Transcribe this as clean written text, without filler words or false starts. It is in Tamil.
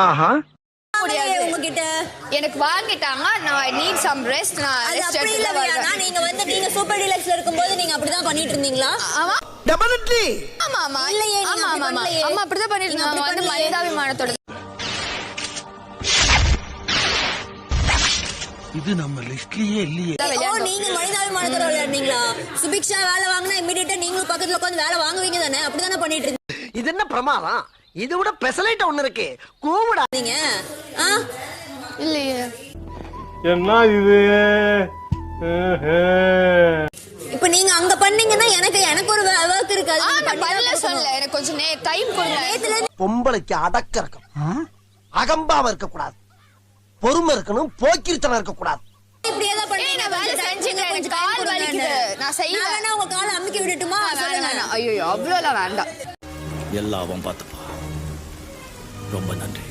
ஆஹா உங்ககிட்ட எனக்கு வாங்கிட்டாங்க. நான் நீட் சம் ரெஸ்ட். நான் ரெஸ்ட் எடுத்துட்டு நீங்க வந்து நீங்க சூப்பர் டீலக்ஸ்ல இருக்கும்போது நீங்க அப்படிதான் பண்ணிட்டு இருந்தீங்களா? டெஃபினெட்லி. ஆமா ஆமா இல்லையே, ஆமா ஆமா ஆமா அப்படிதான் பண்ணிட்டு இருந்தோம். வந்து மனிதாபிமானத்தோட இது நம்ம லிஸ்ட்லயே இல்லையே. நீங்க மனிதாபிமானத்தோட விளையாடுனீங்களா? சுபிக்ஷா வேலை வாங்கினா இமிடியேட்டா நீங்களும் பக்கத்துல உட்கார்ந்து வேலை வாங்குவீங்க தானே? அப்படிதானே பண்ணிட்டு இருந்தீங்க. இது என்ன பிரமாதம்? இது விட பெசலைட் ஒண்ணு இருக்கு. கூவுடாதீங்க. இல்லையே. என்ன இது? இப்ப நீங்க அங்க பண்ணீங்கன்னா எனக்கு ஒரு வொர்க் இருக்கு. நான் பதில சொல்ல. எனக்கு கொஞ்சம் டைம் கொடுங்க. பொம்பளைக்கு அடக்க இருக்கணும், அகம்பாவ இருக்க கூடாது, பொறுமை இருக்கணும், போக்கிரித்தனம் இருக்க கூடாது. இப்படியே தான் பண்ணீங்க. நான் வேலை செஞ்சேங்க. எனக்கு கால் வலிக்குது. நான் செய்யறேன். உங்க காலை அமுக்கி விடட்டுமா? சொல்லுங்க. ஐயோ அவ்வளவுலாம் வேண்டாம். எல்லாம் பார்த்துப்பா. ரொம்ப நன்றி.